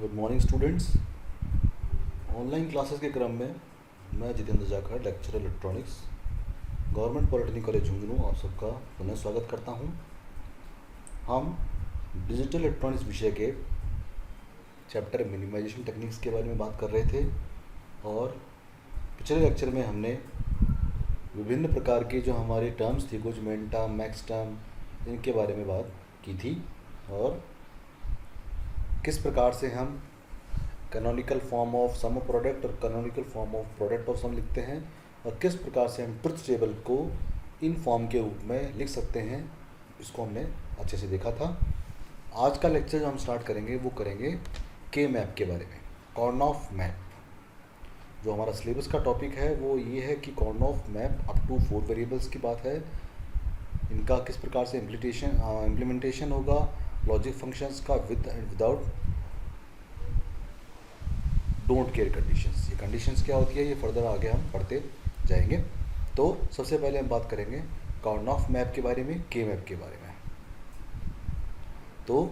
Good morning students. Online classes के क्रम में मैं Jitendra Jakhar, lecturer electronics, government polytechnic college Jhunjhunu, आप सबका पुनः स्वागत करता हूं। हम डिजिटल इलेक्ट्रॉनिक्स विषय के चैप्टर मिनिमाइजेशन टेक्निक्स के बारे में बात कर रहे थे और पिछले लेक्चर में हमने विभिन्न प्रकार के जो हमारे टर्म्स थी, कुछ मेन टर्म, मैक्स टर्म, इनके बारे में बात की थी और किस प्रकार से हम canonical form of sum of product और canonical form of product of sum लिखते हैं और किस प्रकार से हम ट्रुथ टेबल को इन फॉर्म के रूप में लिख सकते हैं, इसको हमने अच्छे से देखा था। आज का लेक्चर जो हम स्टार्ट करेंगे वो करेंगे के मैप के बारे में। कार्नोफ मैप, जो हमारा सिलेबस का टॉपिक है वो ये है कि Karnaugh map up to 4 variables की बात है। इनका किस प्रकार से इम्प्लीमेंटेशन होगा, लॉजिक फंक्शंस का with and without don't care conditions. ये कंडीशंस क्या होती है, ये फर्दर आगे हम पढ़ते जाएंगे। तो सबसे पहले हम बात करेंगे कार्नोफ मैप के बारे में, के मैप के बारे में। तो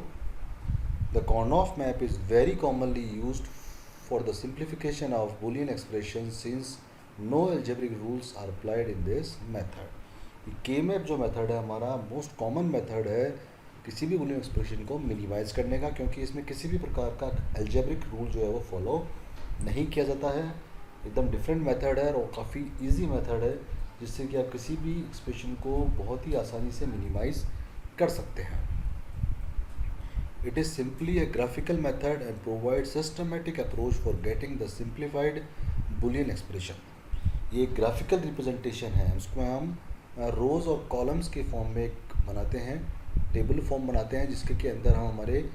the Karnaugh map is very commonly used for the simplification of Boolean expression since no algebraic rules are applied in this method. K map जो मेथड है हमारा मोस्ट कॉमन मेथड है किसी भी बूलियन एक्सप्रेशन को मिनिमाइज करने का, क्योंकि इसमें किसी भी प्रकार का एल्जेब्रिक रूल जो है वो फॉलो नहीं किया जाता है। एकदम डिफरेंट मेथड है और काफ़ी इजी मेथड है, जिससे कि आप किसी भी एक्सप्रेशन को बहुत ही आसानी से मिनिमाइज कर सकते हैं। It is simply A graphical method and provide systematic approach for getting the simplified Boolean expression. ये ग्राफिकल रिप्रेजेंटेशन है, उसको हम रोज़ और कॉलम्स के फॉर्म में बनाते हैं, टेबल फॉर्म बनाते हैं, जिसके के अंदर हम हमारे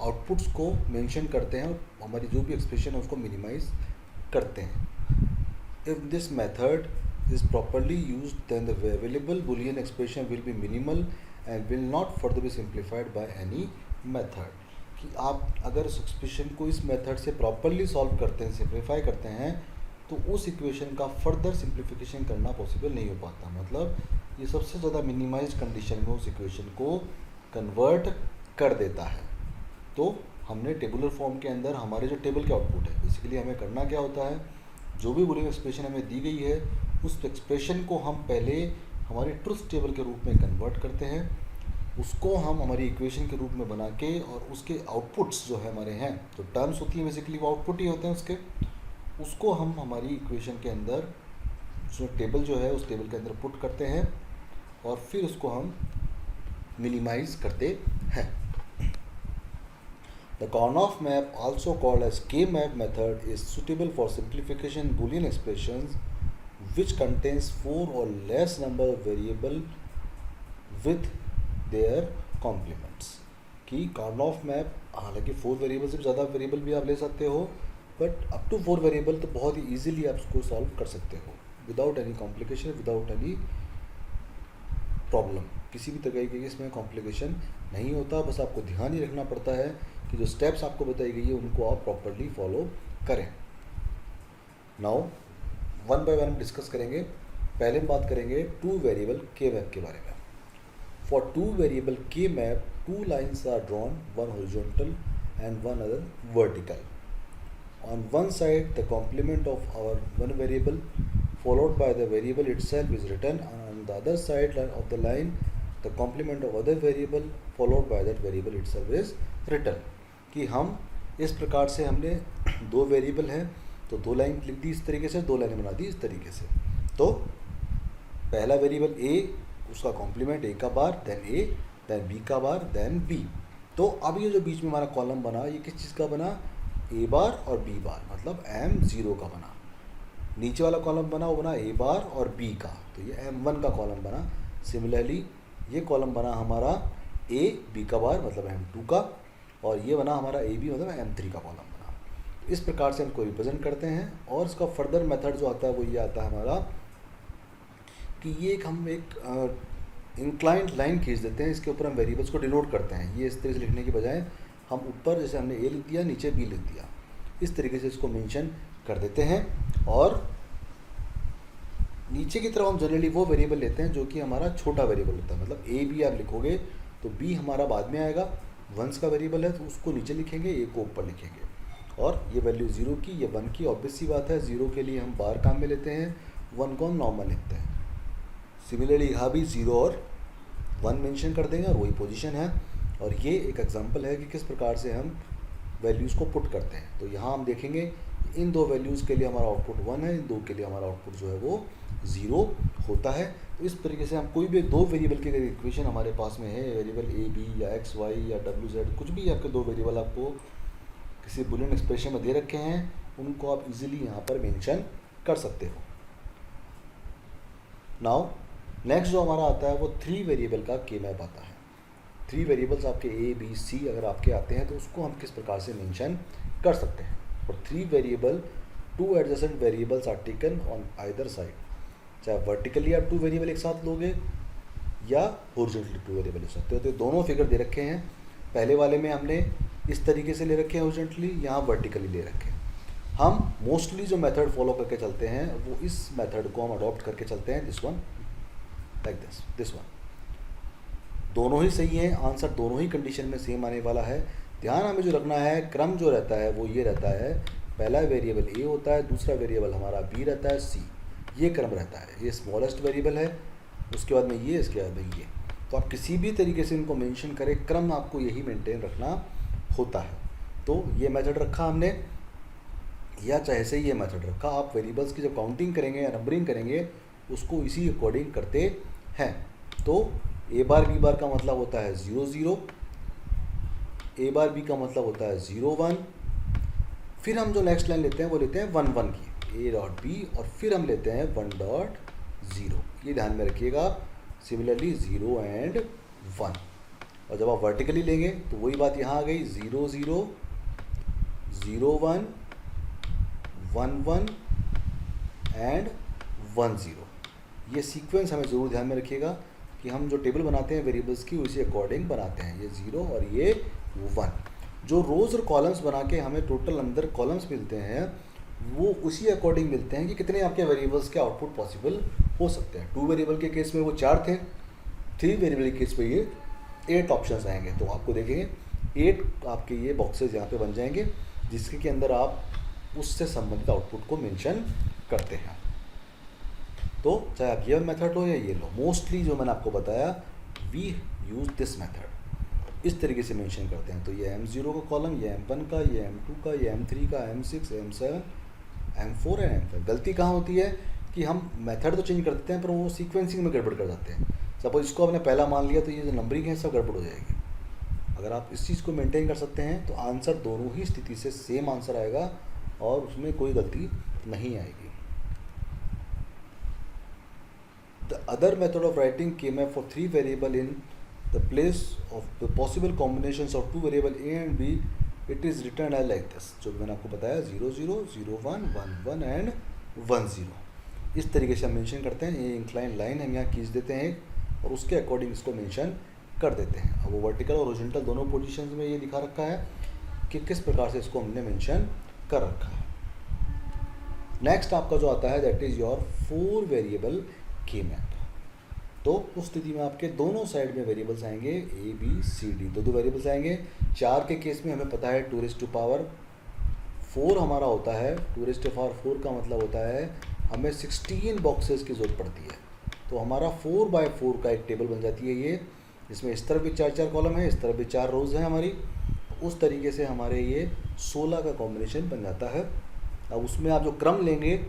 आउटपुट्स को मेंशन करते हैं और हमारी जो भी एक्सप्रेशन है उसको मिनिमाइज करते हैं। If this method is properly used then the available Boolean expression will be minimal and will not further be simplified by any method. कि आप अगर इस एक्सप्रेशन को इस मेथड से प्रॉपरली सॉल्व करते हैं, सिंप्लीफाई करते हैं, तो उस इक्वेशन का फर्दर सिंप्लीफिकेशन करना पॉसिबल नहीं हो पाता। मतलब ये सबसे ज़्यादा मिनिमाइज कंडीशन में उस इक्वेशन को कन्वर्ट कर देता है। तो हमने टेबुलर फॉर्म के अंदर हमारे जो टेबल के आउटपुट है, बेसिकली हमें करना क्या होता है, जो भी बूलियन एक्सप्रेशन हमें दी गई है उस एक्सप्रेशन को हम पहले हमारे ट्रुथ टेबल के रूप में कन्वर्ट करते हैं, उसको हम हमारी इक्वेशन के रूप में बना के और उसके आउटपुट्स जो है हमारे हैं, जो टर्म्स होती हैं बेसिकली वो आउटपुट ही होते हैं उसके, उसको हम हमारी इक्वेशन के अंदर जो टेबल जो है उस टेबल के अंदर पुट करते हैं और फिर उसको हम मिनिमाइज करते हैं। The Karnaugh map, also called as K-map method, is suitable for simplification Boolean expressions which contains 4 or less number of variable with their complements। कि कार्नोफ मैप हालांकि 4 वेरिएबल से ज़्यादा वेरिएबल भी आप ले सकते हो, बट अप टू 4 वेरिएबल तो बहुत ही ईजिली आप उसको सॉल्व कर सकते हो without any complication, without any problem. किसी भी तरह की इसमें कॉम्प्लिकेशन नहीं होता, बस आपको ध्यान ही रखना पड़ता है कि जो स्टेप्स आपको बताई गई है उनको आप प्रॉपरली फॉलो करें। Now one by one discuss करेंगे। पहले हम बात करेंगे 2 वेरिएबल के मैप के बारे में। फॉर 2 वेरिएबल के map 2 lines are drawn, one horizontal and one other vertical. On one side the complement of our one variable followed by the variable itself is written, and on the other side of the line the complement of other variable followed by that variable itself is written। कि हम इस प्रकार से हमने 2 variable हैं तो 2 line लिख दी इस तरीके से, 2 लाइनें बना दी इस तरीके से। तो पहला वेरिएबल a, उसका कॉम्प्लीमेंट a का बार, देन a, देन b का बार, देन b। तो अब ये जो बीच में हमारा कॉलम बना, ये किस चीज़ का बना, ए बार और बी बार, मतलब M0 का बना। नीचे वाला कॉलम बना वो बना ए बार और बी का, तो ये M1 का कॉलम बना। सिमिलरली ये कॉलम बना हमारा ए बी का बार, मतलब M2 का, और ये बना हमारा ए बी, मतलब M3 का कॉलम बना। इस प्रकार से हमको रिप्रेजेंट करते हैं और इसका फर्दर मेथड जो आता है वो ये आता है हमारा कि ये हम एक इंक्लाइंड लाइन खींच देते हैं, इसके ऊपर हम वेरिएबल्स को डिनोट करते हैं। ये इस तरह से लिखने के बजाय हम ऊपर जैसे हमने ए लिख दिया, नीचे बी लिख दिया, इस तरीके से इसको मेंशन कर देते हैं। और नीचे की तरफ हम जनरली वो वेरिएबल लेते हैं जो कि हमारा छोटा वेरिएबल होता है। मतलब ए बी आप लिखोगे तो बी हमारा बाद में आएगा, वंस का वेरिएबल है तो उसको नीचे लिखेंगे, ए को ऊपर लिखेंगे। और ये वैल्यू 0 की, ये 1 की। ऑब्वियस सी बात है, 0 के लिए हम बार काम में लेते हैं, 1 को हम नॉर्मल लिखते हैं। सिमिलरली यहाँ भी 0 और 1 मेंशन कर देंगे और वही पोजीशन है। और ये एक एग्जांपल है कि किस प्रकार से हम वैल्यूज़ को पुट करते हैं। तो यहाँ हम देखेंगे इन दो वैल्यूज़ के लिए हमारा आउटपुट 1 है, इन दो के लिए हमारा आउटपुट जो है वो 0 होता है। तो इस तरीके से हम कोई भी दो वेरिएबल की अगर इक्वेशन हमारे पास में है, वेरिएबल ए बी या एक्स वाई या डब्ल्यू जेड, कुछ भी आपके दो वेरिएबल आपको किसी बुलियन एक्सप्रेशन में दे रखे हैं, उनको आप इजीली यहाँ पर मेंशन कर सकते हो। नाउ नेक्स्ट जो हमारा आता है वो 3 वेरिएबल का के मैप आता है। 3 वेरिएबल्स आपके ए बी सी अगर आपके आते हैं तो उसको हम किस प्रकार से मेंशन कर सकते हैं। और 3 variable 2 adjacent variables are taken on either side, चाहे वर्टिकली आप 2 वेरिएबल एक साथ लोगे या हॉरिजॉन्टली 2 वेरिएबल ले सकते हो। तो दोनों फिगर दे रखे हैं। पहले वाले में हमने इस तरीके से ले रखे हैं हॉरिजॉन्टली, यहाँ वर्टिकली ले रखे हैं। हम मोस्टली जो मेथड फॉलो करके चलते हैं वो इस मेथड को हम अडॉप्ट करके चलते हैं, this one like this one. दोनों ही सही है, आंसर दोनों ही कंडीशन में सेम आने वाला है। ध्यान हमें जो रखना है, क्रम जो रहता है वो ये रहता है, पहला वेरिएबल ए होता है, दूसरा वेरिएबल हमारा बी रहता है, सी, ये क्रम रहता है। ये स्मॉलेस्ट वेरिएबल है, उसके बाद में ये, इसके बाद में ये। तो आप किसी भी तरीके से इनको मेंशन करें, क्रम आपको यही मेंटेन रखना होता है। तो ये मेथड रखा हमने, या चाहे से ये मेथड रखा, आप वेरिएबल्स की जब काउंटिंग करेंगे या नंबरिंग करेंगे उसको इसी अकॉर्डिंग करते हैं। तो ए बार बी बार का मतलब होता है 0 0, ए बार बी का मतलब होता है 0 1। फिर हम जो नेक्स्ट लाइन लेते हैं वो लेते हैं 1 1 की, ए डॉट बी, और फिर हम लेते हैं 1 डॉट 0। ये ध्यान में रखिएगा। Similarly 0 and 1। और जब आप वर्टिकली लेंगे तो वही बात यहाँ आ गई, 0 0 0 1 1 1 एंड 1 0। ये सीक्वेंस हमें ज़रूर ध्यान में रखिएगा कि हम जो टेबल बनाते हैं वेरिएबल्स की उसी अकॉर्डिंग बनाते हैं। ये 0 और ये 1। जो रोज़ और कॉलम्स बना के हमें टोटल अंदर कॉलम्स मिलते हैं वो उसी अकॉर्डिंग मिलते हैं कि कितने आपके वेरिएबल्स के आउटपुट पॉसिबल हो सकते हैं। 2 वेरिएबल के केस में वो 4 थे, 3 वेरिएबल के केस में ये 8 ऑप्शंस आएंगे। तो आपको देखेंगे 8 आपके ये बॉक्सेस यहाँ पे बन जाएंगे जिसके के अंदर आप उससे संबंधित आउटपुट को मेंशन करते हैं। तो चाहे आप ये मेथड लो या ये लो, मोस्टली जो मैंने आपको बताया वी यूज दिस मेथड, इस तरीके से मेंशन करते हैं। तो ये M0 का कॉलम, ये M1 का, ये M2 का, ये M3 का, M6, M7, M4 and M5। गलती कहाँ होती है कि हम मेथड तो चेंज कर देते हैं पर वो सीक्वेंसिंग में गड़बड़ कर जाते हैं। सपोज इसको आपने पहला मान लिया तो ये जो नंबरिंग है सब गड़बड़ हो जाएगी। अगर आप इस चीज़ को मेंटेन कर सकते हैं तो आंसर दोनों ही स्थिति से सेम आंसर आएगा और उसमें कोई गलती नहीं आएगी। The other method of writing K-map for 3 variable in the place of the possible combinations of 2 variable A and B, it is written as like this। जो मैंने आपको बताया 0 0 0 1 1 1 and 1 0। इस तरीके से हम मेंशन करते हैं। ये इंक्लाइन लाइन हम यहाँ खींच देते हैं और उसके अकॉर्डिंग इसको मेंशन कर देते हैं। अब वो वर्टिकल और हॉरिजॉन्टल दोनों पोजीशंस में ये लिखा रखा है कि किस प्रकार से इसको हमने मेंशन कर रखा है। नेक्स्ट आपका जो आता है दैट इज़ योर 4 वेरिएबल के मैप। तो उस स्थिति में आपके दोनों साइड में वेरिएबल्स आएंगे, ए बी सी डी, दो वेरिएबल्स आएंगे। 4 के केस में हमें पता है 2 raised to power 4 हमारा होता है। 2 raised to power 4 का मतलब होता है हमें 16 बॉक्सेस की ज़रूरत पड़ती है। तो हमारा 4x4 का एक टेबल बन जाती है ये, जिसमें इस तरफ भी 4 कॉलम है, इस तरफ भी 4 रोज़ हैं हमारी। उस तरीके से हमारे ये 16 का कॉम्बिनेशन बन जाता है। अब उसमें आप जो क्रम लेंगे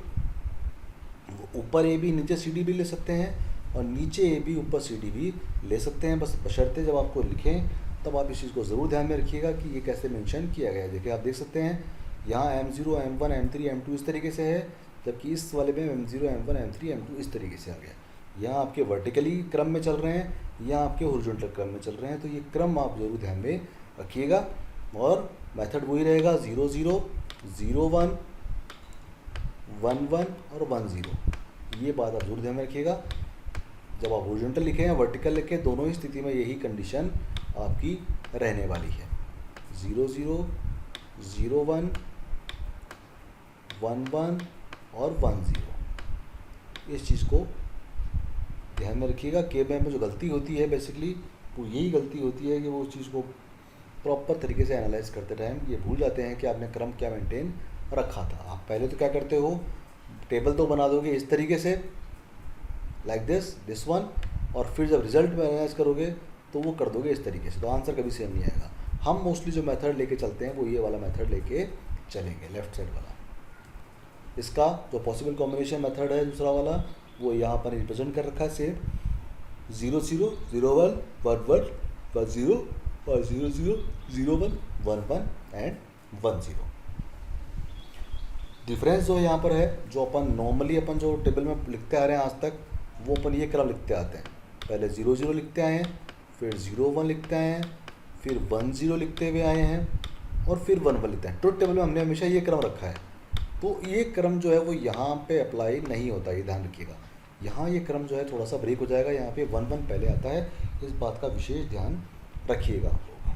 ऊपर ए बी नीचे सी डी भी ले सकते हैं और नीचे ए बी ऊपर सी डी भी ले सकते हैं। बस बशर्ते जब आपको लिखें तब आप इस चीज़ को ज़रूर ध्यान में रखिएगा कि ये कैसे मेंशन किया गया है। देखिए आप देख सकते हैं यहाँ M0 M1 M3 M2 इस तरीके से है, जबकि इस वाले में M0 M1 M3 M2 इस तरीके से आ गया। यहाँ आपके वर्टिकली क्रम में चल रहे हैं, यहाँ आपके हॉरिजॉन्टल क्रम में चल रहे हैं। तो ये क्रम आप ज़रूर ध्यान में रखिएगा और मेथड वही रहेगा 0 0 0 1 1 1 और 1 0। ये बात आप जरूर ध्यान में रखिएगा। जब आप हॉरिजॉन्टल लिखें या वर्टिकल लिखें, दोनों ही स्थिति में यही कंडीशन आपकी रहने वाली है। 0 0 0 1 1 1 और 1 0। इस चीज़ को ध्यान में रखिएगा। के मैप में जो गलती होती है बेसिकली वो यही गलती होती है कि वो उस चीज़ को प्रॉपर तरीके से एनालाइज करते टाइम ये भूल जाते हैं कि आपने क्रम क्या मेंटेन रखा था। आप पहले तो क्या करते हो, टेबल तो बना दोगे इस तरीके से, लाइक दिस वन, और फिर जब रिजल्ट में एनालाइज करोगे तो वो कर दोगे इस तरीके से, तो आंसर कभी सेम नहीं आएगा। हम मोस्टली जो मेथड लेके चलते हैं वो ये वाला मेथड लेके चलेंगे, लेफ्ट साइड वाला। इसका जो पॉसिबल कॉम्बिनेशन मेथड है दूसरा वाला, वो यहाँ पर रिप्रेजेंट कर रखा है सेम 0 0 0 1 1 1 1 0 और 0 0 0 1 1 1 एंड 1 0। डिफरेंस जो यहाँ पर है, जो अपन नॉर्मली अपन जो टेबल में लिखते आ रहे हैं आज तक, वो अपन ये क्रम लिखते आते हैं। पहले 0 0 लिखते आए हैं, फिर 0 1 लिखते आए हैं, फिर 1 0 लिखते हुए आए हैं, और फिर 1 1 लिखते हैं। ट्रुथ टेबल में हमने हमेशा ये क्रम रखा है, तो ये क्रम जो है वो यहाँ पे अप्लाई नहीं होता, ये ध्यान रखिएगा। यहाँ ये क्रम जो है थोड़ा सा ब्रेक हो जाएगा, यहाँ पे 1 1 पहले आता है, इस बात का विशेष ध्यान रखिएगा आप लोग।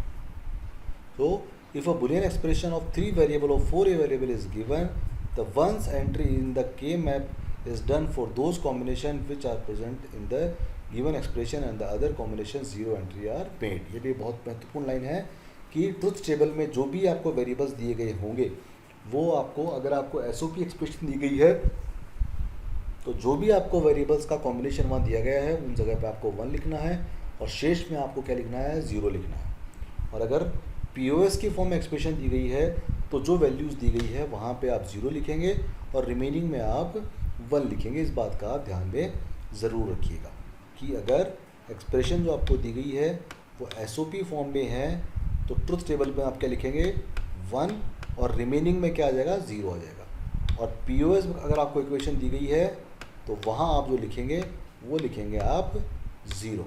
तो if a Boolean expression of 3 variable और 4 variable is given, the ones entry in the K map is done for those combination which are present in the given expression and the other combination 0 entry are made। ये भी बहुत महत्वपूर्ण line है कि truth table में जो भी आपको वेरिएबल्स दिए गए होंगे वो आपको, अगर आपको एसओपी एक्सप्रेशन दी गई है तो जो भी आपको वेरिएबल्स का कॉम्बिनेशन वहाँ दिया गया है उन जगह पे आपको 1 लिखना है, और शेष में आपको क्या लिखना है, 0 लिखना है। और अगर पीओएस की फॉर्म में एक्सप्रेशन दी गई है तो जो वैल्यूज़ दी गई है वहाँ पे आप 0 लिखेंगे और रिमेनिंग में आप 1 लिखेंगे। इस बात का आप ध्यान में ज़रूर रखिएगा कि अगर एक्सप्रेशन जो आपको दी गई है वो एसओपी फॉर्म में है तो ट्रुथ टेबल में आप क्या लिखेंगे, 1, और रिमेनिंग में क्या आ जाएगा, 0 आ जाएगा। और पीओएस अगर आपको इक्वेशन दी गई है तो वहाँ आप जो लिखेंगे वो लिखेंगे आप 0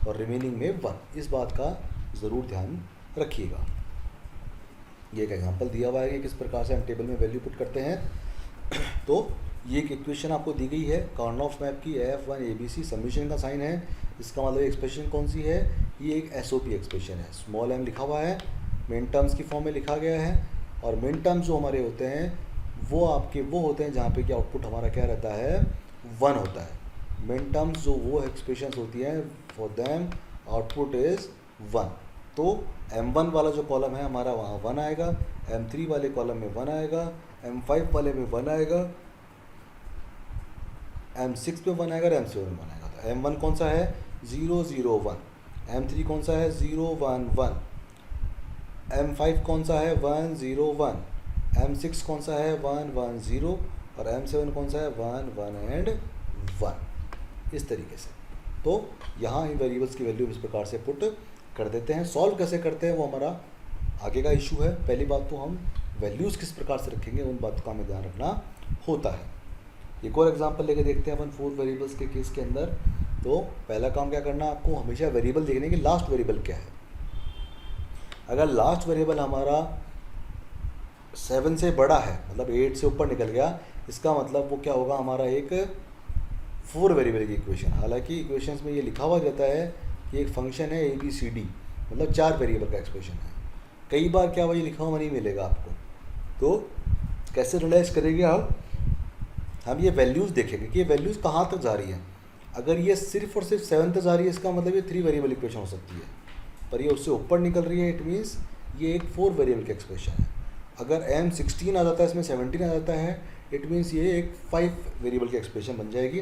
और रिमेनिंग में 1। इस बात का ज़रूर ध्यान रखिएगा। ये एक एग्जांपल दिया हुआ है कि किस प्रकार से हम टेबल में वैल्यू पुट करते हैं। तो ये एक इक्वेशन आपको दी गई है कार्नोफ मैप की, F1 ABC समीशन का साइन है। इसका मतलब एक्सप्रेशन कौन सी है, ये एक एसओपी एक्सप्रेशन है। स्मॉल m लिखा हुआ है, मेन टर्म्स की फॉर्म में लिखा गया है, और मेन टर्म्स जो हमारे होते हैं वो आपके वो होते हैं जहाँ पे कि आउटपुट हमारा क्या रहता है, 1 होता है। मेन टर्म्स जो वो एक्सप्रेशन होती हैं फॉर देम आउटपुट इज़ 1। तो M1 वाला जो कॉलम है हमारा वहाँ 1 आएगा, M3 वाले कॉलम में 1 आएगा, M5 वाले में 1 आएगा, M6 में 1 आएगा और M7 में 1 आएगा। तो M1 कौन सा है, 0 0 1, M3 कौन सा है, 0 1 1, M5 कौन सा है, 1 0 1, M6 कौन सा है, 1 1 0, और M7 कौन सा है, 1 1 एंड 1। इस तरीके से तो यहाँ इन वेरिएबल्स की वैल्यू इस प्रकार से पुट कर देते हैं। सॉल्व कैसे करते हैं वो हमारा आगे का इशू है। पहली बात तो हम वैल्यूज़ किस प्रकार से रखेंगे उन बातों का हमें ध्यान रखना होता है। एक और एग्जांपल लेके देखते हैं अपन 4 वेरिएबल्स के केस के अंदर। तो पहला काम क्या करना है, आपको हमेशा वेरिएबल देखने की लास्ट वेरिएबल क्या है। अगर लास्ट वेरिएबल हमारा 7 से बड़ा है, मतलब 8 से ऊपर निकल गया, इसका मतलब वो क्या होगा, हमारा एक 4 वेरिएबल की इक्वेशन। हालांकि इक्वेशंस में ये लिखा हुआ रहता है कि एक फंक्शन है ABCD, मतलब 4 वेरिएबल का एक्सप्रेशन है। कई बार क्या वही लिखा हुआ नहीं मिलेगा आपको, तो कैसे रियलाइज़ करेंगे हम ये वैल्यूज़ देखेंगे कि ये वैल्यूज़ कहाँ तक जा रही हैं। अगर ये सिर्फ और सिर्फ 7 तक जा रही है, इसका मतलब ये 3 वेरिएबल इक्वेशन हो सकती है, पर ये उससे ऊपर निकल रही है, इट मीन्स ये एक 4 वेरिएबल का एक्सप्रेशन है। अगर M16 आ जाता है, इसमें 17 आ जाता है, इट मीन्स ये एक 5 वेरिएबल की एक्सप्रेशन बन जाएगी,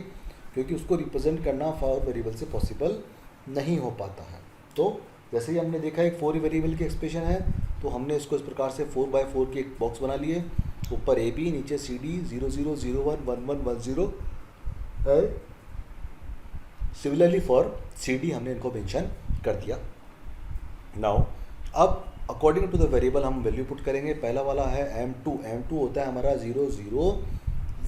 क्योंकि उसको रिप्रेजेंट करना 4 वेरिएबल से पॉसिबल नहीं हो पाता है। तो जैसे ही हमने देखा एक 4 वेरिएबल की एक्सप्रेशन है, तो हमने इसको इस प्रकार से 4x4 की एक बॉक्स बना लिए, ऊपर AB, नीचे CD, 0 0 0 1 1 1 1 0 है। सिमिलरली फॉर CD हमने इनको मेंशन कर दिया। नाउ अब अकॉर्डिंग टू द वेरिएबल हम वैल्यू पुट करेंगे। पहला वाला है M2 होता है हमारा 0 0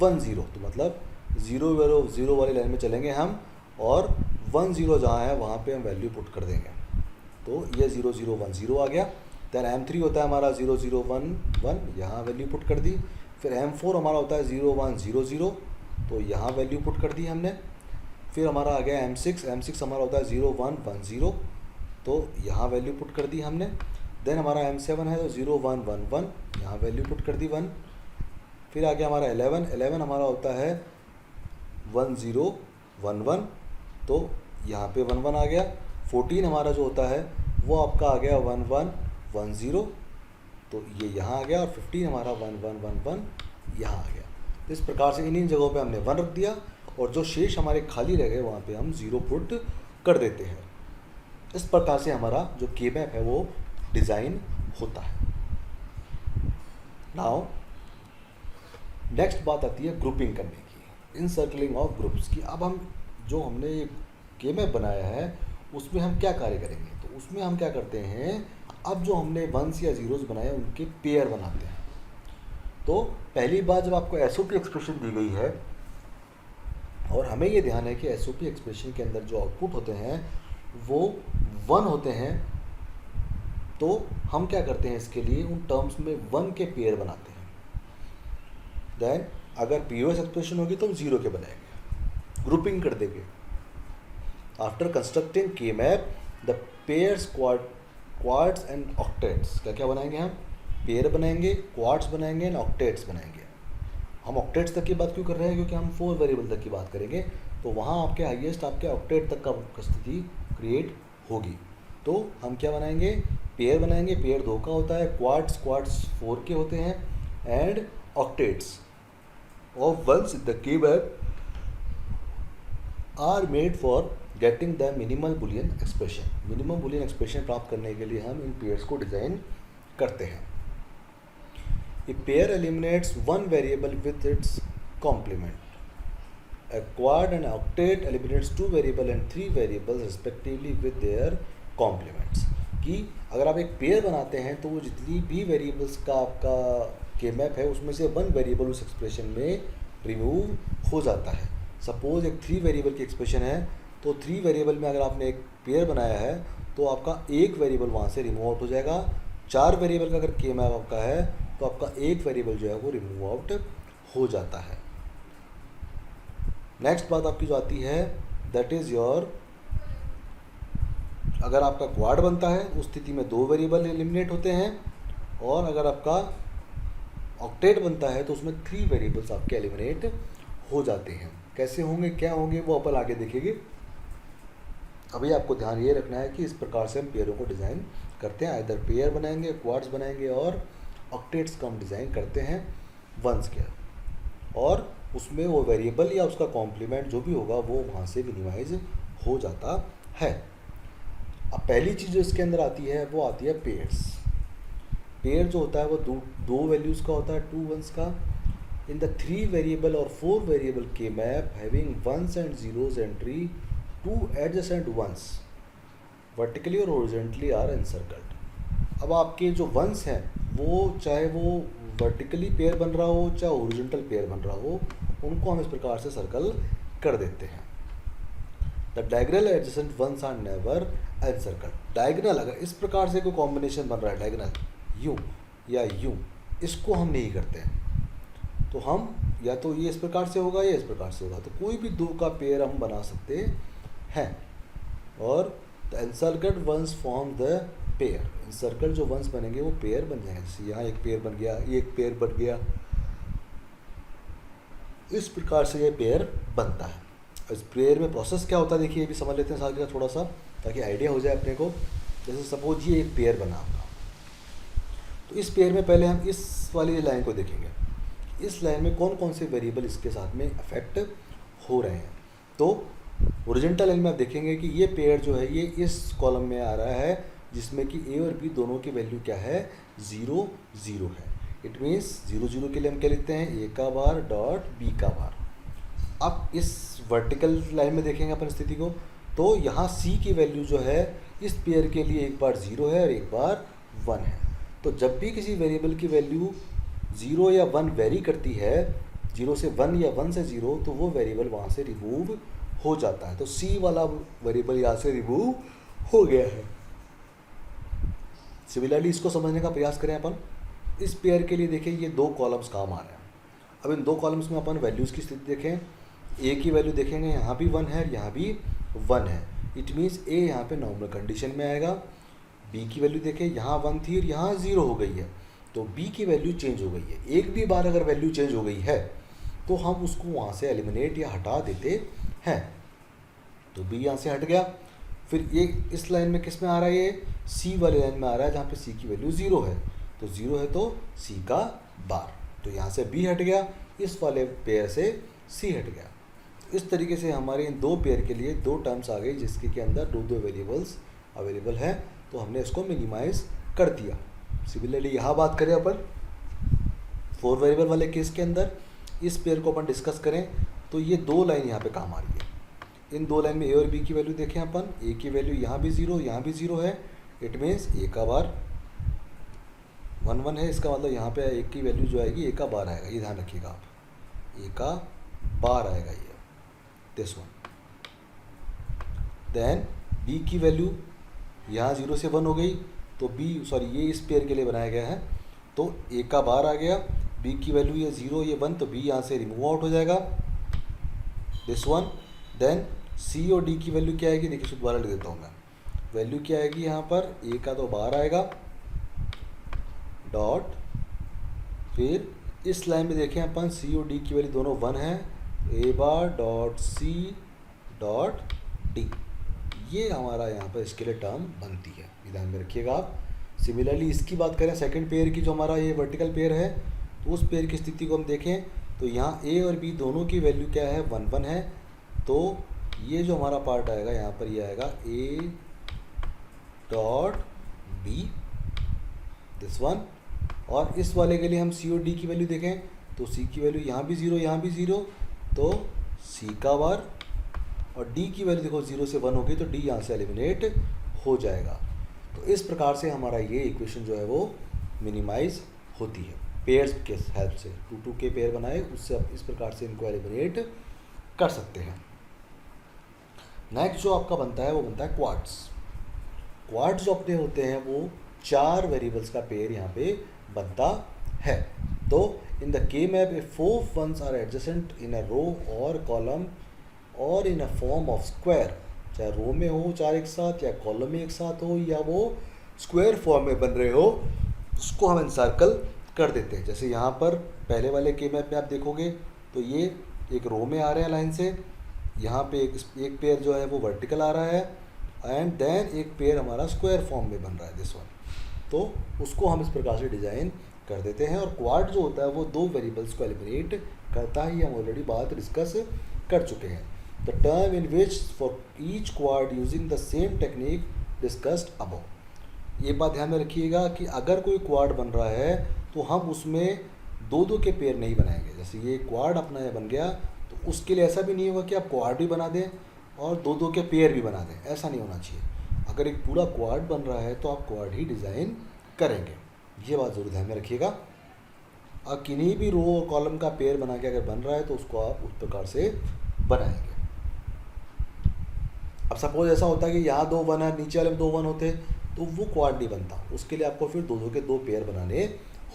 1 0, तो मतलब 0 0 0 वाली लाइन में चलेंगे हम, और 1 0 जहाँ है वहाँ पे हम वैल्यू पुट कर देंगे। तो ये 0 0 1 0 आ गया। देन M3 होता है हमारा 0 0 1 1, यहाँ वैल्यू पुट कर दी। फिर M4 हमारा होता है 0 1 0 0, तो यहाँ वैल्यू पुट कर दी हमने। फिर हमारा आ गया M6 हमारा होता है 0 1 1 0, तो यहाँ वैल्यू पुट कर दी हमने। देन हमारा M7 है तो 0 1 1 1, यहाँ वैल्यू पुट कर दी 1। फिर आ गया हमारा 11 हमारा होता है 1 0 1 1, तो यहाँ पे 1 1 आ गया। 14 हमारा जो होता है वो आपका आ गया 1 1 1 0, तो ये यहाँ आ गया, और 15 हमारा 1 1 1 1 यहाँ आ गया। तो इस प्रकार से इन जगहों पे हमने 1 रख दिया, और जो शेष हमारे खाली रह गए वहाँ पे हम 0 पुट कर देते हैं। इस प्रकार से हमारा जो के मैप है वो डिज़ाइन होता है। नाउ नेक्स्ट बात आती है ग्रुपिंग करने की, इनसर्कलिंग ऑफ ग्रुप्स की। अब हम जो हमने ये के मैप बनाया है उसमें हम क्या कार्य करेंगे, तो उसमें हम क्या करते हैं, अब जो हमने वंस या ज़ीरोज़ बनाए उनके पेयर बनाते हैं। तो पहली बात, जब आपको एसओपी एक्सप्रेशन दी गई है, और हमें ये ध्यान है कि एसओपी एक्सप्रेशन के अंदर जो आउटपुट होते हैं वो 1 होते हैं, तो हम क्या करते हैं, इसके लिए उन टर्म्स में 1 के पेयर बनाते हैं। देन अगर पीओएस एक्सप्रेशन होगी तो हम 0 के बनाएंगे, ग्रुपिंग कर देंगे। After constructing K map the pairs quads and octets, क्या क्या बनाएंगे हम, पेयर बनाएंगे, क्वाड्स बनाएंगे एंड ऑक्टेट्स बनाएंगे। हम ऑक्टेट्स तक की बात क्यों कर रहे हैं, क्योंकि हम 4 वेरिएबल तक की बात करेंगे, तो वहाँ आपके हाईएस्ट आपके ऑक्टेट तक का स्थिति क्रिएट होगी। तो हम क्या बनाएंगे, पेयर बनाएंगे। पेयर 2 का होता है, क्वाड्स 4 के होते हैं, and octets of ones the K map are made for getting the minimal Boolean expression. Minimum Boolean expression प्राप्त करने के लिए हम इन पेयर्स को डिज़ाइन करते हैं। A pair eliminates one variable with its complement. A quad and octet eliminates 2 variable and 3 variables respectively with their complements. कि अगर आप एक पेयर बनाते हैं तो वो जितनी भी वेरिएबल्स का आपका के मैप है उसमें से 1 वेरिएबल उस एक्सप्रेशन में रिमूव हो जाता है। सपोज एक 3 वेरिएबल की एक्सप्रेशन है, तो 3 वेरिएबल में अगर आपने एक पेयर बनाया है तो आपका एक वेरिएबल वहाँ से रिमूव आउट हो जाएगा। 4 वेरिएबल का अगर के मैप आपका है तो आपका एक वेरिएबल जो है वो रिमूव आउट हो जाता है। नेक्स्ट बात आपकी जो आती है दैट इज़ योर, अगर आपका क्वाड बनता है उस स्थिति में 2 वेरिएबल एलिमिनेट होते हैं, और अगर आपका ऑक्टेट बनता है तो उसमें 3 वेरिएबल्स आपके एलिमिनेट हो जाते हैं। कैसे होंगे, क्या होंगे, वो अपन आगे देखेंगे। अभी आपको ध्यान ये रखना है कि इस प्रकार से हम पेयरों को डिज़ाइन करते हैं। इधर पेयर बनाएंगे, क्वाड्स बनाएंगे, और ऑक्टेट्स का हम डिज़ाइन करते हैं वंस के, और उसमें वो वेरिएबल या उसका कॉम्प्लीमेंट जो भी होगा वो वहाँ से मिनिमाइज हो जाता है। अब पहली चीज़ जो इसके अंदर आती है वो आती है पेयर्स। पेयर जो होता है वो दो वैल्यूज़ का होता है, 2 वंस का। इन द 3 वेरिएबल और 4 वेरिएबल के map having ones and zeros entry 2 adjacent ones vertically और हॉरिजॉन्टली आर एनसर्कल्ड। अब आपके जो वंस हैं वो चाहे वो वर्टिकली पेयर बन रहा हो चाहे हॉरिजॉन्टल पेयर बन रहा हो, उनको हम इस प्रकार से सर्कल कर देते हैं। The diagonal adjacent ones are never encircled. Diagonal अगर इस प्रकार से कोई कॉम्बिनेशन बन रहा है, डायगोनल यूँ या यूँ, इसको हम नहीं करते हैं। तो हम या तो ये इस प्रकार से होगा या इस प्रकार से होगा, तो कोई भी 2 का पेयर हम बना सकते हैं। और the encircled ones form the pair. Circle जो वंस बनेंगे वो पेयर बन जाएंगे। जैसे यहाँ एक पेयर बन गया, ये एक पेयर बन गया, इस प्रकार से ये पेयर बनता है। इस पेयर में प्रोसेस क्या होता है देखिए, ये भी समझ लेते हैं साथ में थोड़ा सा, ताकि आइडिया हो जाए अपने को। जैसे सपोज ये एक पेयर बना होगा, तो इस पेयर में पहले हम इस वाली लाइन को देखेंगे। इस लाइन में कौन कौन से वेरिएबल इसके साथ में अफेक्ट हो रहे हैं। तो हॉरिजॉन्टल लाइन में आप देखेंगे कि ये पेयर जो है ये इस कॉलम में आ रहा है, जिसमें कि ए और बी दोनों की वैल्यू क्या है, 0 0 है। इट मीन्स 0 0 के लिए हम क्या लिखते हैं, ए का बार डॉट बी का बार। अब इस वर्टिकल लाइन में देखेंगे अपन स्थिति को, तो यहाँ सी की वैल्यू जो है इस पेयर के लिए एक बार 0 है और एक बार 1 है। तो जब भी किसी वेरिएबल की वैल्यू 0 या 1 वेरी करती है, 0 से 1 या 1 से 0, तो वो वेरिएबल वहाँ से रिमूव हो जाता है। तो सी वाला वेरिएबल यहाँ से रिमूव हो गया है। सिमिलरली इसको समझने का प्रयास करें अपन। इस पेयर के लिए देखें ये 2 कॉलम्स काम आ रहे हैं। अब इन 2 कॉलम्स में अपन वैल्यूज़ की स्थिति देखें। ए की वैल्यू देखेंगे, यहाँ भी 1 है, यहाँ भी 1 है। इट मीन्स ए यहाँ पे नॉर्मल कंडीशन में आएगा। बी की वैल्यू देखें, यहाँ 1 थी और यहाँ 0 हो गई है, तो बी की वैल्यू चेंज हो गई है। एक भी बार अगर वैल्यू चेंज हो गई है तो हम उसको वहाँ से एलिमिनेट या हटा देते हैं। तो बी यहाँ से हट गया। फिर ये इस लाइन में किस में आ रहा है, ये सी वाले लाइन में आ रहा है जहाँ पे सी की वैल्यू 0 है, तो 0 है तो सी का बार, तो यहाँ से बी हट गया, इस वाले पेयर से सी हट गया। इस तरीके से हमारे इन दो पेयर के लिए दो टर्म्स आ गई जिसके के अंदर दो दो वेरिएबल्स अवेलेबल हैं, तो हमने इसको मिनिमाइज कर दिया। सिमिलरली यहाँ बात करें अपन 4 वेरिएबल वाले केस के अंदर, इस पेयर को अपन डिस्कस करें तो ये दो लाइन यहाँ पे काम आ रही है। इन दो लाइन में ए और बी की वैल्यू देखें अपन, ए की वैल्यू यहाँ भी 0 यहाँ भी 0 है, इट मीन्स ए का बार 1 1 है, इसका मतलब यहाँ पे ए की वैल्यू जो आएगी ए का बार आएगा, ये ध्यान रखिएगा आप, ए का बार आएगा ये दिस वन। देन बी की वैल्यू यहाँ 0 से 1 हो गई, तो बी सॉरी ये इस पेयर के लिए बनाया गया है, तो ए का बार आ गया, बी की वैल्यू ये 0 ये 1, तो बी यहाँ से रिमूव आउट हो जाएगा दिस वन। देन सी और डी की वैल्यू क्या आएगी, देखिए दोबारा लिख देता हूँ मैं, वैल्यू क्या आएगी यहाँ पर, ए का तो बार आएगा डॉट, फिर इस लाइन में देखें अपन सी और डी की वैल्यू दोनों 1 है, A bar dot C dot D, ये हमारा यहाँ पर इसके लिए टर्म बनती है, ध्यान में रखिएगा आप। सिमिलरली इसकी बात करें सेकंड पेयर की, जो हमारा ये वर्टिकल पेयर है, तो उस पेयर की स्थिति को हम देखें तो यहाँ ए और बी दोनों की वैल्यू क्या है 1 1 है, तो ये जो हमारा पार्ट आएगा यहाँ पर ये आएगा A dot B this one. और इस वाले के लिए हम सी और डी की वैल्यू देखें तो सी की वैल्यू यहाँ भी 0 यहाँ भी 0, तो सी का बार, और डी की वैल्यू देखो 0 से 1 हो गई, तो डी यहाँ से एलिमिनेट हो जाएगा। तो इस प्रकार से हमारा ये इक्वेशन जो है वो मिनिमाइज होती है पेयर्स के हेल्प से। 2 2 के पेयर बनाए, उससे आप इस प्रकार से इनको एलिमिनेट कर सकते हैं। नेक्स्ट जो आपका बनता है वो बनता है क्वाड्स। क्वाड्स जो अपने होते हैं वो 4 वेरिएबल्स का पेयर यहाँ पे बनता है। तो in the K map a 4 ones are adjacent in a row और कॉलम और in a form of square, चाहे रो में हो 4 एक साथ या कॉलम में एक साथ हो या वो स्क्वायर फॉर्म में बन रहे हो, उसको हम एनसर्कल कर देते हैं। जैसे यहाँ पर पहले वाले के मैप में आप देखोगे तो ये एक रो में आ रहे हैं लाइन से, यहाँ पे एक पेयर जो है वो वर्टिकल आ रहा है, एंड देन एक पेयर हमारा स्क्वायर फॉर्म में बन रहा है दिस वन, तो उसको हम इस प्रकार से डिज़ाइन कर देते हैं। और क्वाड जो होता है वो 2 वेरिएबल्स को एलिमिनेट करता है, ये हम ऑलरेडी बात डिस्कस कर चुके हैं। The term in which for each quad using the same technique discussed above, ये बात ध्यान में रखिएगा कि अगर कोई क्वाड बन रहा है तो हम उसमें 2 2 के पेयर नहीं बनाएंगे। जैसे ये क्वाड अपना ये बन गया तो उसके लिए ऐसा भी नहीं होगा कि आप क्वाड भी बना दें और 2 2 के पेयर भी बना दें, ऐसा नहीं होना चाहिए। अगर एक पूरा क्वाड बन रहा है तो आप क्वाड ही डिज़ाइन करेंगे, ये बात ज़रूर ध्यान में रखिएगा। अब किन्हीं भी रो और कॉलम का पेयर बना के अगर बन रहा है तो उसको आप उस प्रकार से बनाएंगे। अब सपोज ऐसा होता है कि यहाँ 2 1 है, नीचे वाले में 2 1 होते तो वो क्वाड नहीं बनता, उसके लिए आपको फिर 2 2 के 2 पेयर बनाने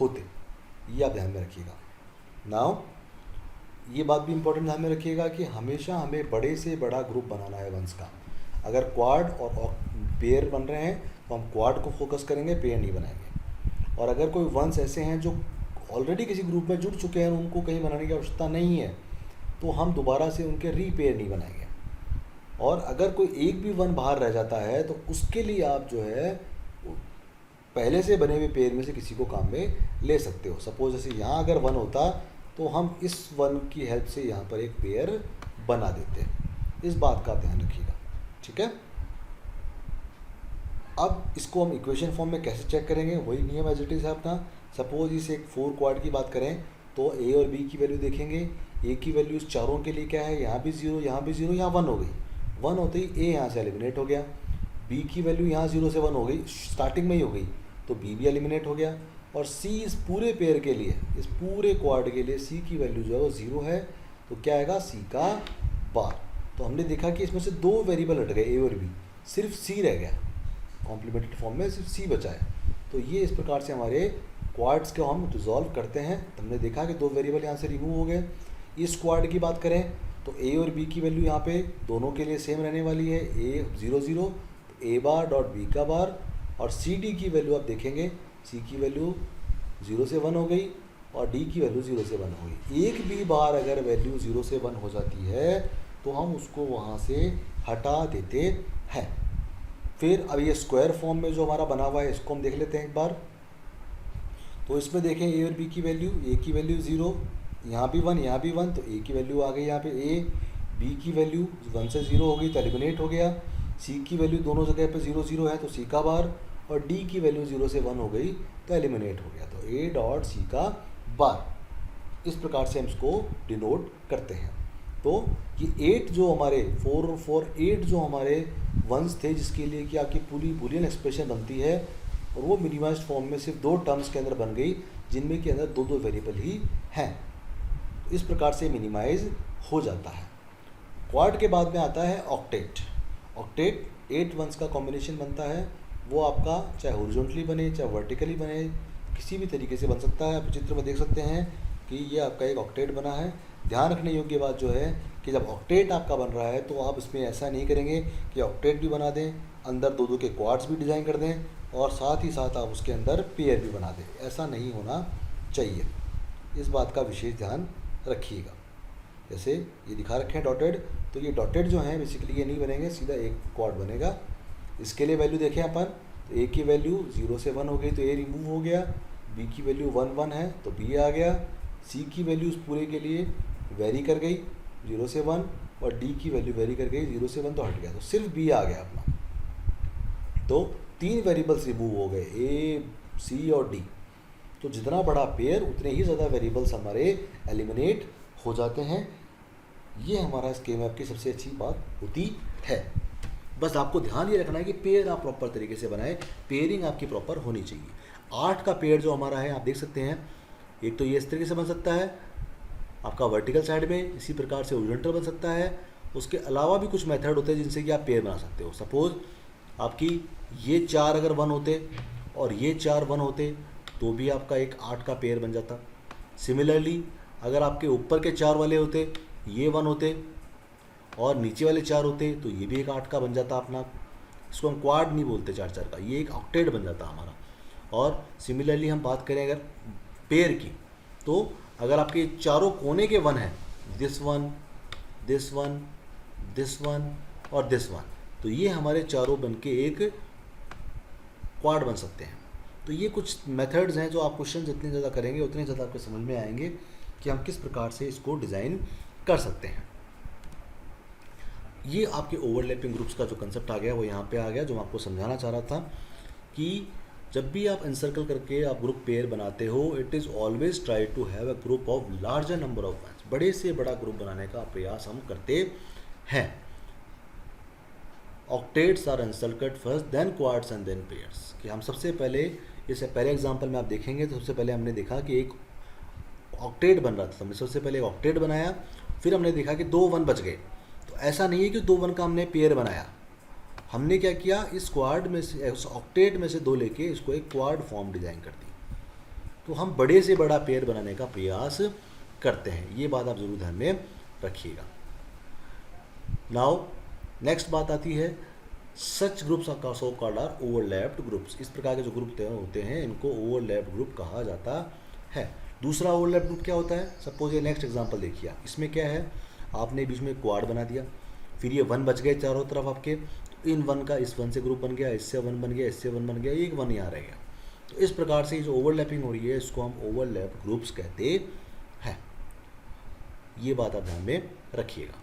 होते, ये आप ध्यान में रखिएगा। नाउ ये बात भी इंपॉर्टेंट ध्यान में रखिएगा कि हमेशा हमें बड़े से बड़ा ग्रुप बनाना है वंस का। अगर क्वाड और पेयर बन रहे हैं तो हम क्वाड को फोकस करेंगे, पेयर नहीं बनाएंगे। और अगर कोई वंस ऐसे हैं जो ऑलरेडी किसी ग्रुप में जुड़ चुके हैं, उनको कहीं बनाने की आवश्यकता नहीं है, तो हम दोबारा से उनके रीपेयर नहीं बनाएंगे। और अगर कोई एक भी वन बाहर रह जाता है तो उसके लिए आप जो है पहले से बने हुए पेयर में से किसी को काम में ले सकते हो। सपोज जैसे यहाँ अगर 1 होता तो हम इस 1 की हेल्प से यहाँ पर एक पेयर बना देते, इस बात का ध्यान रखिएगा, ठीक है। अब इसको हम इक्वेशन फॉर्म में कैसे चेक करेंगे, वही नियम एज इट इज़ है अपना। सपोज इस एक 4 क्वाड की बात करें तो ए और बी की वैल्यू देखेंगे। ए की वैल्यू इस चारों के लिए क्या है, यहाँ भी 0 यहाँ भी 0 यहाँ 1 हो गई, 1 होते ही ए यहाँ से एलिमिनेट हो गया। बी की वैल्यू यहाँ 0 से 1 हो गई, स्टार्टिंग में ही हो गई, तो बी भी एलिमिनेट हो गया। और सी इस पूरे पेयर के लिए, इस पूरे क्वाड के लिए सी की वैल्यू जो है वो 0 है, तो क्या आएगा सी का बार। तो हमने देखा कि इसमें से 2 वेरिएबल हट गए ए और बी, सिर्फ सी रह गया, कॉम्प्लीमेंटेड फॉर्म में सिर्फ सी बचा है। तो ये इस प्रकार से हमारे क्वाड्स को हम रिजॉल्व करते हैं। हमने देखा कि 2 वेरिएबल यहाँ से रिमूव हो गए। इस क्वाड की बात करें तो ए और बी की वैल्यू यहाँ पे दोनों के लिए सेम रहने वाली है, ए 0 0, तो ए बार डॉट बी का बार। और सी डी की वैल्यू आप देखेंगे, सी की वैल्यू 0 से 1 हो गई और डी की वैल्यू 0 से 1 हो गई। एक भी बार अगर वैल्यू 0 से 1 हो जाती है तो हम उसको वहाँ से हटा देते हैं। फिर अब ये स्क्वायर फॉर्म में जो हमारा बना हुआ है इसको हम देख लेते हैं एक बार। तो इसमें देखें ए और बी की वैल्यू, ए की वैल्यू 0, यहाँ भी 1, यहाँ भी 1, तो ए की वैल्यू आ गई यहाँ पे ए, बी की वैल्यू 1 से 0 हो गई तो एलिमिनेट हो गया, सी की वैल्यू दोनों जगह पे 0 0 है तो सी का बार, और डी की वैल्यू 0 से 1 हो गई तो एलिमिनेट हो गया, तो ए डॉट सी का बार। इस प्रकार से हम इसको डिनोट करते हैं। तो ये 8 जो हमारे 4 और 4 8 जो हमारे वंस थे जिसके लिए कि आपकी पूरी बूलियन एक्सप्रेशन बनती है, और वो मिनिमाइज्ड फॉर्म में सिर्फ 2 टर्म्स के अंदर बन गई जिनमें के अंदर 2 वेरिएबल ही हैं। तो इस प्रकार से मिनिमाइज हो जाता है। क्वाड के बाद में आता है ऑक्टेट। ऑक्टेट 8 वंस का कॉम्बिनेशन बनता है, वो आपका चाहे हॉरिजॉन्टली बने चाहे वर्टिकली बने, किसी भी तरीके से बन सकता है। आप चित्र में देख सकते हैं कि ये आपका एक ऑक्टेट बना है। ध्यान रखने योग्य बात जो है कि जब ऑक्टेट आपका बन रहा है तो आप इसमें ऐसा नहीं करेंगे कि ऑक्टेट भी बना दें, अंदर 2 के क्वाड्स भी डिज़ाइन कर दें और साथ ही साथ आप उसके अंदर पेयर भी बना दें। ऐसा नहीं होना चाहिए, इस बात का विशेष ध्यान रखिएगा। जैसे ये दिखा रखे हैं डॉटेड, तो ये डॉटेड जो हैं बेसिकली ये नहीं बनेंगे, सीधा एक क्वाड बनेगा। इसके लिए वैल्यू देखें अपन, तो ए की वैल्यू 0 से 1 हो गई तो ए रिमूव हो गया, बी की वैल्यू 1 1 है तो बी आ गया, सी की वैल्यू उस पूरे के लिए वेरी कर गई 0 से 1, और डी की वैल्यू वेरी कर गई 0 से 1 तो हट गया, तो सिर्फ बी आ गया अपना। तो 3 वेरिएबल्स रिमूव हो गए, ए सी और डी। तो जितना बड़ा पेयर उतने ही ज़्यादा वेरिएबल्स हमारे एलिमिनेट हो जाते हैं। ये हमारा स्के मैप की सबसे अच्छी बात होती है। बस आपको ध्यान ये रखना है कि पेयर आप प्रॉपर तरीके से बनाएं, पेयरिंग आपकी प्रॉपर होनी चाहिए। 8 का पेयर जो हमारा है आप देख सकते हैं, एक तो ये इस तरीके से बन सकता है आपका वर्टिकल साइड में, इसी प्रकार से हॉरिजॉन्टल बन सकता है। उसके अलावा भी कुछ मेथड होते हैं जिनसे कि आप पेयर बना सकते हो। सपोज आपकी ये 4 अगर 1 होते और ये 4 1 होते तो भी आपका एक 8 का पेयर बन जाता। सिमिलरली अगर आपके ऊपर के 4 वाले होते, ये 1 होते और नीचे वाले 4 होते तो ये भी एक 8 का बन जाता अपना। इसको हम क्वाड नहीं बोलते 4 4 का, ये एक ऑक्टेट बन जाता हमारा। और सिमिलरली हम बात करें अगर पेयर की, तो अगर आपके चारों कोने के 1 हैं, this one this one this one और दिस वन, तो ये हमारे चारों बन के एक क्वाड बन सकते हैं। तो ये कुछ मेथड्स हैं जो आप क्वेश्चन जितने ज़्यादा करेंगे उतने ज़्यादा आपको समझ में आएंगे कि हम किस प्रकार से इसको डिज़ाइन कर सकते हैं। ये आपके ओवरलैपिंग ग्रुप्स का जो कंसेप्ट आ गया वो यहाँ पे आ गया, जो मैं आपको समझाना चाह रहा था कि जब भी आप एनसर्कल करके आप ग्रुप पेयर बनाते हो, it is always try to have a group of larger number of ones. बड़े से बड़ा ग्रुप बनाने का प्रयास हम करते हैं। Octets are encircled first, then quads and then pairs. कि हम सबसे पहले, इसे पहले एग्जाम्पल में आप देखेंगे तो सबसे पहले हमने देखा कि एक ऑक्टेट बन रहा था, हमने सबसे पहले एक ऑक्टेट बनाया, फिर हमने देखा कि 2 1 बच गए। तो ऐसा नहीं है कि 2 1 का हमने पेयर बनाया, हमने क्या किया, इस क्वाड में से, इस ऑक्टेट में से 2 लेके इसको एक क्वाड फॉर्म डिज़ाइन कर दी। तो हम बड़े से बड़ा पेयर बनाने का प्रयास करते हैं, ये बात आप ज़रूर ध्यान में रखिएगा। नाउ नेक्स्ट बात आती है, सच ग्रुप्स का so called are overlapped groups. इस प्रकार के जो ग्रुप होते हैं इनको ओवरलैप्ड ग्रुप कहा जाता है। दूसरा ओवरलैप्ड ग्रुप क्या होता है, सपोज ये नेक्स्ट एग्जांपल देखिए आप, इसमें क्या है, आपने बीच में क्वाड बना दिया, फिर ये 1 बच गए चारों तरफ आपके, इन 1 का इस 1 से ग्रुप बन गया, इससे 1 बन गया, इससे 1 बन गया, एक 1 यहाँ रह गया। तो इस प्रकार से जो ओवरलैपिंग हो रही है इसको हम ओवरलैप्ड ग्रुप्स कहते हैं। ये बात आप ध्यान में रखिएगा।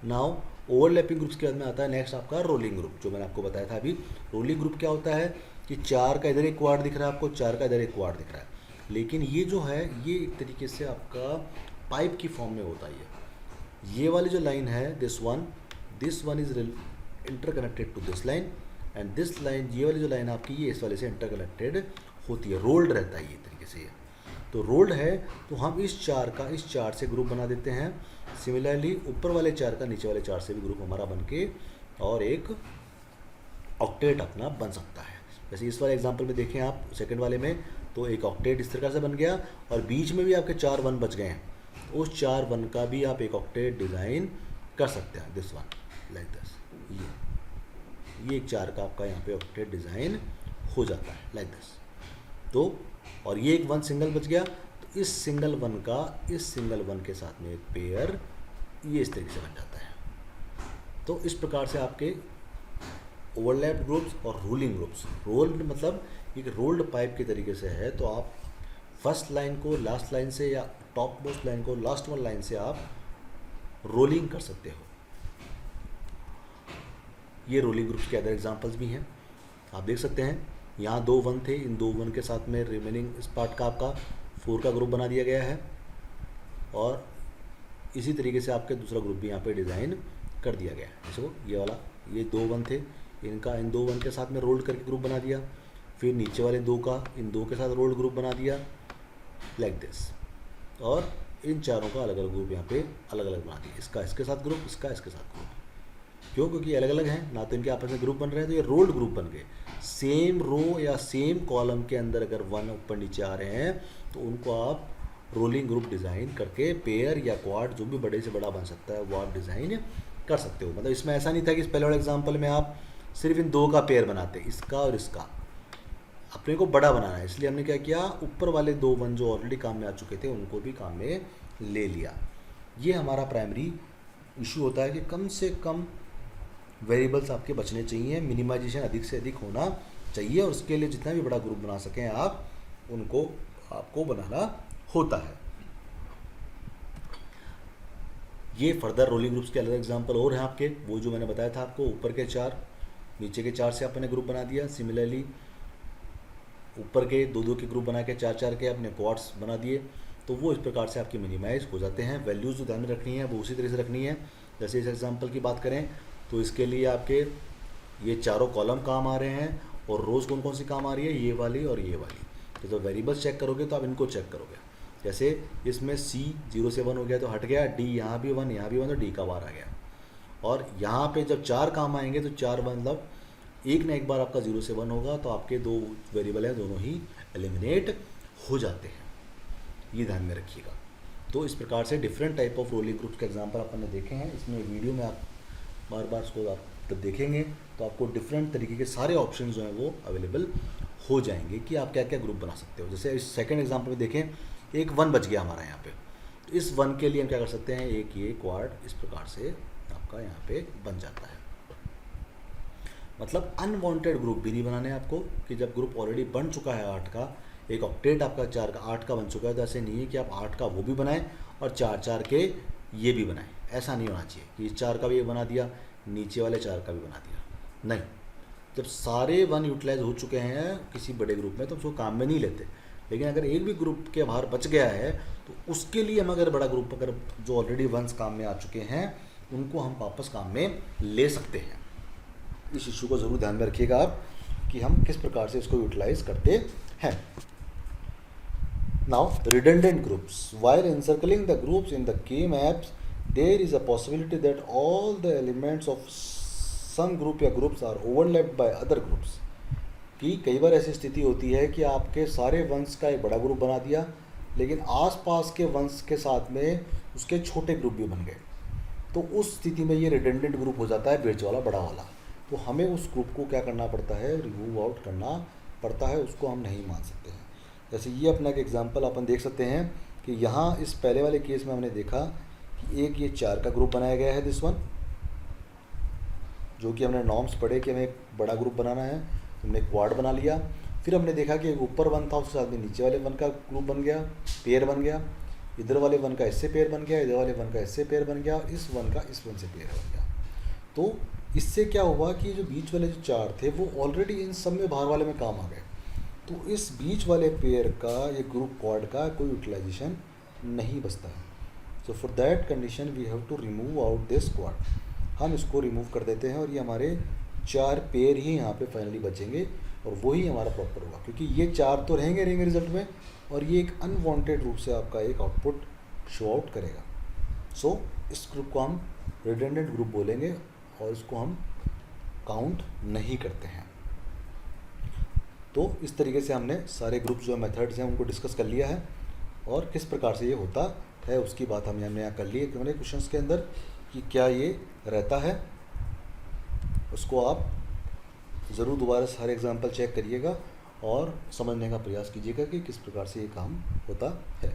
नाउ ओवरलैपिंग ग्रुप्स के बाद में आता है नेक्स्ट आपका रोलिंग ग्रुप, जो मैंने आपको बताया था अभी। रोलिंग ग्रुप क्या होता है कि 4 का इधर एक क्वाड दिख रहा है आपको, 4 का इधर एक क्वाड दिख रहा है, लेकिन ये जो है ये एक तरीके से आपका पाइप की फॉर्म में होता है। ये वाली जो लाइन है this one is interconnected to this line, and this line, ये वाली जो लाइन आपकी ये इस वाले से इंटरकनेक्टेड होती है, रोल्ड रहता है ये तरीके से। तो रोल्ड है तो हम इस 4 का इस 4 से ग्रुप बना देते हैं। सिमिलरली ऊपर वाले 4 का नीचे वाले 4 से भी ग्रुप हमारा बन के और एक ऑक्टेट अपना बन सकता है। जैसे इस वाले एग्जांपल में देखें आप, सेकंड वाले में, तो एक ऑक्टेट इस तरह से बन गया और बीच में भी आपके 4 1 बच गए हैं, उस 4 1 का भी आप एक ऑक्टेट डिज़ाइन कर सकते हैं। दिस वन लाइक दिस, ये एक 4 का आपका यहाँ पे ऑक्टेट डिज़ाइन हो जाता है लाइक दिस। तो और ये एक 1 सिंगल बच गया, तो इस सिंगल 1 का इस सिंगल 1 के साथ में एक पेयर ये इस तरीके से बन जाता है। तो इस प्रकार से आपके ओवरलैप्ड ग्रुप्स और रोलिंग ग्रुप्स। रोल्ड मतलब एक रोल्ड पाइप के तरीके से है, तो आप फर्स्ट लाइन को लास्ट लाइन से या टॉप मोस्ट लाइन को लास्ट वन लाइन से आप रोलिंग कर सकते हो। ये रोलिंग ग्रुप्स के अदर एग्जांपल्स भी हैं, आप देख सकते हैं। यहाँ 2 1 थे, इन 2 1 के साथ में रिमेनिंग इस पार्ट का आपका 4 का ग्रुप बना दिया गया है, और इसी तरीके से आपके दूसरा ग्रुप भी यहाँ पे डिज़ाइन कर दिया गया है। इसको ये वाला, ये 2 1 थे, इनका इन 2 1 के साथ में रोल्ड करके ग्रुप बना दिया, फिर नीचे वाले 2 का इन 2 के साथ रोल्ड ग्रुप बना दिया लाइक दिस, और इन चारों का अलग अलग ग्रुप यहाँ पे अलग अलग बना दिया। इसका इसके साथ ग्रुप, इसका इसके साथ ग्रुप। क्यों? क्योंकि अलग अलग हैं ना, तो इनके आपस में ग्रुप बन रहे हैं, तो ये रोल्ड ग्रुप बन गए। सेम रो या सेम कॉलम के अंदर अगर 1 ऊपर नीचे आ रहे हैं तो उनको आप रोलिंग ग्रुप डिज़ाइन करके पेयर या क्वाड जो भी बड़े से बड़ा बन सकता है वो आप डिज़ाइन कर सकते हो। मतलब इसमें ऐसा नहीं था कि इस पहले वाले एग्जाम्पल में आप सिर्फ इन 2 का पेयर बनाते, इसका और इसका। अपने को बड़ा बनाना है, इसलिए हमने क्या किया, ऊपर वाले 2 1 जो ऑलरेडी काम में आ चुके थे उनको भी काम में ले लिया। ये हमारा प्राइमरी इशू होता है कि कम से कम वेरिएबल्स आपके बचने चाहिए, मिनिमाइजेशन अधिक से अधिक होना चाहिए, और उसके लिए जितना भी बड़ा ग्रुप बना सकें आप उनको आपको बनाना होता है। ये फर्दर रोलिंग ग्रुप्स के अलग एग्जांपल और हैं आपके, वो जो मैंने बताया था आपको, ऊपर के 4 नीचे के 4 से आपने ग्रुप बना दिया। सिमिलरली ऊपर के 2 2 के ग्रुप बना के 4 4 के अपने क्वाड्स बना दिए, तो वो इस प्रकार से आपके मिनिमाइज हो जाते हैं। वैल्यूज़ जो ध्यान में रखनी है वो उसी तरह से रखनी है। जैसे इस एग्जांपल की बात करें तो इसके लिए आपके ये चारों कॉलम काम आ रहे हैं, और रोज़ कौन कौन सी काम आ रही है, ये वाली और ये वाली। तो वेरिएबल्स चेक करोगे तो आप इनको चेक करोगे। जैसे इसमें C 0 से 1 हो गया तो हट गया, D यहाँ भी 1 यहाँ भी 1, तो D का बार आ गया। और यहाँ पे जब 4 काम आएंगे तो 4 मतलब एक ना एक बार आपका 0 से 1 होगा, तो आपके 2 वेरिएबल हैं दोनों ही एलिमिनेट हो जाते हैं। ये ध्यान में रखिएगा। तो इस प्रकार से different type of rolling groups के एग्जांपल अपन ने देखे हैं। इसमें वीडियो में आप बार बार इसको आप जब देखेंगे तो आपको डिफरेंट तरीके के सारे ऑप्शन जो हैं वो अवेलेबल हो जाएंगे कि आप क्या क्या ग्रुप बना सकते हो। जैसे इस सेकंड एग्जांपल में देखें, एक 1 बच गया हमारा यहाँ पे, तो इस 1 के लिए हम क्या कर सकते हैं, एक ये क्वाड इस प्रकार से आपका यहाँ पे बन जाता है। मतलब अनवांटेड ग्रुप भी नहीं बनाने आपको, कि जब ग्रुप ऑलरेडी बन चुका है 8 का, एक ऑक्टेट आपका 4 का 8 का बन चुका है, तो ऐसे नहीं है कि आप 8 का वो भी बनाएं और 4 4 के ये भी बनाएं। ऐसा नहीं होना चाहिए कि इस 4 का भी ये बना दिया, नीचे वाले 4 का भी बना दिया। नहीं, जब सारे 1 यूटिलाइज हो चुके हैं किसी बड़े ग्रुप में तो उसको काम में नहीं लेते। लेकिन अगर एक भी ग्रुप के बाहर बच गया है तो उसके लिए हम अगर बड़ा ग्रुप, अगर जो ऑलरेडी 1 काम में आ चुके हैं उनको हम वापस काम में ले सकते हैं। इस इशू को ज़रूर ध्यान में रखिएगा आप कि हम किस प्रकार से इसको यूटिलाइज करते हैं। Now, redundant groups. While encircling the groups in the K maps, there is a possibility that all the elements of some group या groups are overlapped by other groups. कि कई बार ऐसी स्थिति होती है कि आपके सारे वंश का एक बड़ा ग्रुप बना दिया, लेकिन आसपास के वंश के साथ में उसके छोटे ग्रुप भी बन गए, तो उस स्थिति में ये रिडंडेंट ग्रुप हो जाता है, बीच वाला बड़ा वाला। तो हमें उस ग्रुप को क्या करना पड़ता है, रिमूव आउट करना पड़ता है, उसको हम नहीं मान सकते हैं। जैसे ये अपना एक एग्जांपल अपन देख सकते हैं कि यहाँ इस पहले वाले केस में हमने देखा कि एक ये 4 का ग्रुप बनाया गया है, दिस वन, जो कि हमने नॉर्म्स पढ़े कि हमें एक बड़ा ग्रुप बनाना है, हमने क्वाड बना लिया। फिर हमने देखा कि एक ऊपर 1 था, उसके साथ में नीचे वाले 1 का ग्रुप बन गया, पेयर बन गया, इधर वाले 1 का इससे पेयर बन गया, इधर वाले 1 का इससे पेयर बन गया, और इस 1 का इस 1 से पेयर बन गया। तो इससे क्या हुआ कि जो बीच वाले जो 4 थे वो ऑलरेडी इन सब में बाहर वाले में काम आ गए, तो इस बीच वाले पेयर का, ये ग्रुप क्वाड का कोई यूटिलाइजेशन नहीं बचता है। So for that condition we have to remove out this quad. हम इसको रिमूव कर देते हैं और ये हमारे 4 पेयर ही यहाँ पे फाइनली बचेंगे, और वही हमारा प्रॉपर होगा, क्योंकि ये 4 तो रहेंगे रिजल्ट में, और ये एक अनवांटेड रूप से आपका एक आउटपुट शो आउट करेगा। सो इस ग्रुप को हम रिडंडेंट ग्रुप बोलेंगे और इसको हम काउंट नहीं करते हैं। तो इस तरीके से हमने सारे ग्रुप जो मेथड्स हैं उनको डिस्कस कर लिया है, और किस प्रकार से ये होता है उसकी बात हमने यहाँ कर ली है हमारे क्वेश्चंस के अंदर कि क्या ये रहता है। उसको आप ज़रूर दोबारा सारे एग्जाम्पल चेक करिएगा और समझने का प्रयास कीजिएगा कि किस प्रकार से ये काम होता है।